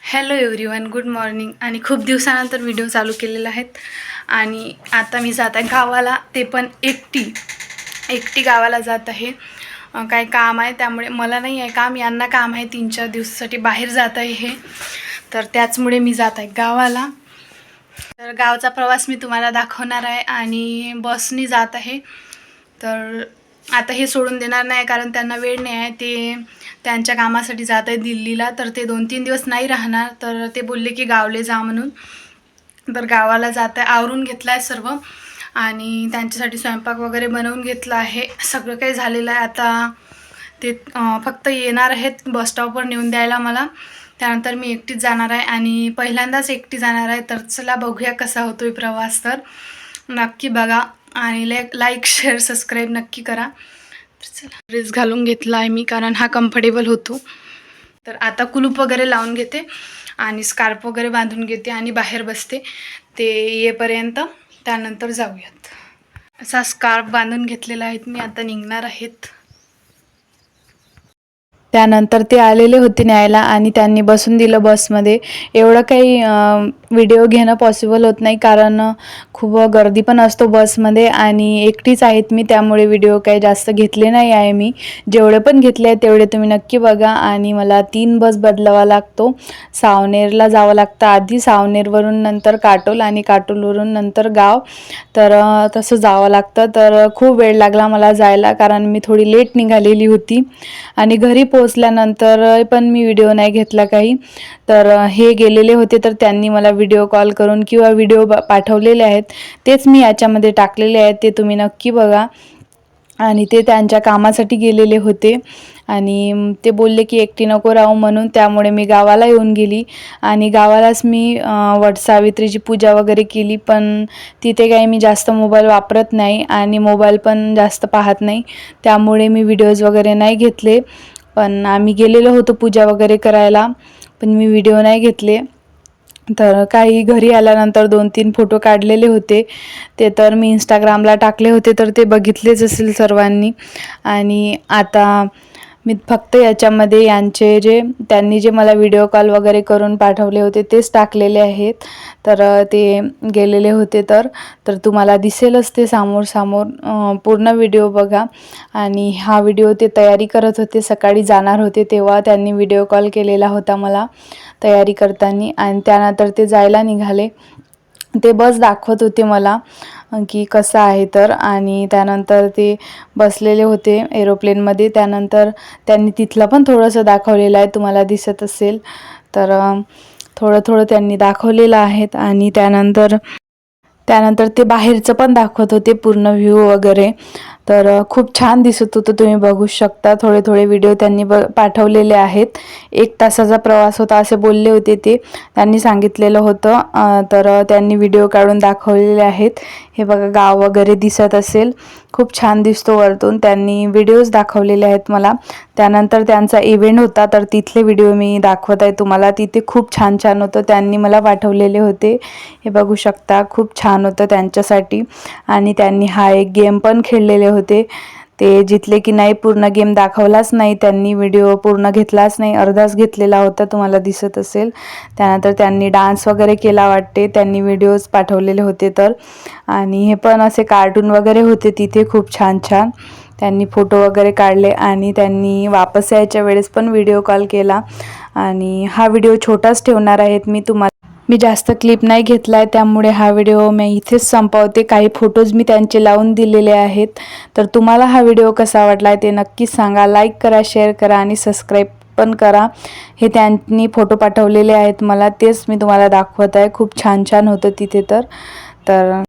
Hello everyone, good morning. आणि खूप दिवसानंतर व्हिडिओ चालू केलेला आहेत. आणि आता मी जात आहे गावाला, ते पण एकटी गावाला जात आहे. काही काम आहे, त्यामुळे मला नाही आहे काम, यांना काम आहे. 3-4 दिवसासाठी बाहेर जात आहे हे, तर त्याचमुळे मी जात आहे गावाला. तर गावचा प्रवास मी तुम्हाला दाखवणार आहे आणि बसनी जात आहे. तर आता हे सोडून देणार नाही, कारण त्यांना वेळ नाही आहे. ते त्यांच्या कामासाठी जात आहे दिल्लीला, तर ते 2-3 दिवस नाही राहणार. तर ते बोलले की गावले जा म्हणून. तर गावाला जात आहे. आवरून घेतलं आहे सर्व आणि त्यांच्यासाठी स्वयंपाक वगैरे बनवून घेतला आहे. सगळं काही झालेलं आहे. आता ते फक्त येणार आहेत बस स्टॉपवर नेऊन द्यायला मला. त्यानंतर मी एकटीच जाणार आहे आणि पहिल्यांदाच एकटी जाणार आहे. तर चला बघूया कसा होतोय प्रवास. तर नक्की बघा आणि लाईक शेअर सबस्क्राईब नक्की करा. तर चला, ड्रेस घालून घेतला आहे मी, कारण हा कम्फर्टेबल होतो. तर आता कुलूप वगैरे लावून घेते आणि स्कार्फ वगैरे बांधून घेते आणि बाहेर बसते ते येईपर्यंत. त्यानंतर जाऊयात. असा स्कार्फ बांधून घेतलेला आहे मी. आता निघणार आहेत. त्यानंतर ते आलेले होते न्यायला आणि त्यांनी बसून दिलं बसमध्ये. एवढं काही व्हिडिओ घेणं पॉसिबल होत नाही, कारण खूप गर्दी पण असतो बसमध्ये आणि एकटीच आहेत मी, त्यामुळे व्हिडिओ काही जास्त घेतले नाही आहे मी. जेवढे पण घेतले आहेत तेवढे तुम्ही नक्की बघा. आणि मला 3 बस बदलावा लागतो. सावनेरला जावं लागतं आधी, सावनेरवरून नंतर काटोल आणि काटोलवरून नंतर गाव. तर तसं जावं लागतं. तर खूप वेळ लागला मला जायला, कारण मी थोडी लेट निघालेली होती. आणि घरी पोहोचल्यानंतर पण मी व्हिडिओ नाही घेतला काही. तर हे गेलेले होते, तर त्यांनी मला व्हिडिओ कॉल करून किंवा व्हिडिओ पाठवलेले आहेत, तेच मी याच्यामध्ये टाकलेले आहेत. ते तुम्ही नक्की बघा. आणि ते त्यांच्या कामासाठी गेलेले होते आणि ते बोलले की एकटी नको राहू म्हणून. त्यामुळे मी गावाला येऊन गेली आणि गावालाच मी वटसावित्रीची पूजा वगैरे केली. पण तिथे काही मी जास्त मोबाईल वापरत नाही आणि मोबाईल पण जास्त पाहत नाही, त्यामुळे मी व्हिडिओज वगैरे नाही घेतले. पण आम्ही गेलेलो होतो पूजा वगैरे करायला, पण मी व्हिडिओ नाही घेतले. तर काही घरी आल्यानंतर 2-3 फोटो काढलेले होते, ते तर मी इंस्टाग्रामला टाकले होते, तर ते बघितलेच असेल सर्वांनी. आणि आता मी फक्त याच्यामध्ये त्यांनी जे मला व्हिडिओ कॉल वगैरे करून पाठवले होते तेच टाकलेले आहेत. तर ते गेलेले होते, तर तुम्हाला दिसेलच ते समोर पूर्ण व्हिडिओ बघा. आणि हा व्हिडिओ ते तयारी करत होते, सकाळी जाणार होते तेव्हा त्यांनी व्हिडिओ कॉल केलेला होता मला तयारी करताना. आणि त्यानंतर ते जायला निघाले. ते बस दाखवत होते मला की कसं आहे तर. आणि त्यानंतर ते बसलेले होते एरोप्लेनमध्ये. त्यानंतर त्यांनी तिथलं पण थोडंसं दाखवलेलं आहे, तुम्हाला दिसत असेल. तर थोडं त्यांनी दाखवलेलं आहेत. आणि त्यानंतर ते बाहेरचं पण दाखवत होते पूर्ण व्ह्यू वगैरे. तर खूप छान दिसत होतं, तुम्ही बघू शकता. थोडे व्हिडिओ त्यांनी पाठवलेले आहेत. 1 तासाचा प्रवास होता असे बोलले होते ते, त्यांनी सांगितलेलं होतं. तर त्यांनी व्हिडिओ काढून दाखवलेले आहेत. हे बघा, गाव वगैरे दिसत असेल, खूप छान दिसतो वरतून. त्यांनी व्हिडिओज दाखवलेले आहेत मला. त्यानंतर त्यांचा इव्हेंट होता, तर तिथले व्हिडिओ मी दाखवत आहे तुम्हाला. तिथे खूप छान होतं, त्यांनी मला पाठवलेले होते. हे बघू शकता, खूप छान होतं त्यांच्यासाठी. आणि त्यांनी हा एक गेम पण खेळलेले होते, ते जितले की नाही. पूर्ण गेम दाखवलाच नाही त्यांनी, व्हिडिओ पूर्ण घेतलाच नाही, अर्धाच घेतलेला होता, तुम्हाला दिसत असेल. त्यानंतर त्यांनी डान्स वगैरे केला वाटते, त्यांनी व्हिडिओज पाठवलेले होते तर. आणि हे पण असे कार्टून वगैरे होते तिथे, खूप छान त्यांनी फोटो वगैरे काढले. आणि त्यांनी वापस यायच्या वेळेस पण व्हिडिओ कॉल केला. आणि हा व्हिडिओ छोटाच ठेवणार आहेत मी जास्त क्लिप नाही घेतला आहे, त्यामुळे हा व्हिडिओ मी इथेच संपवते. काही फोटोज मी त्यांचे लावून दिलेले आहेत. तर तुम्हाला हा व्हिडिओ कसा वाटला आहे ते नक्कीच सांगा. लाईक करा, शेअर करा आणि सबस्क्राईब पण करा. हे त्यांनी फोटो पाठवलेले आहेत मला, तेच मी तुम्हाला दाखवत आहे. खूप छान होतं तिथे तर.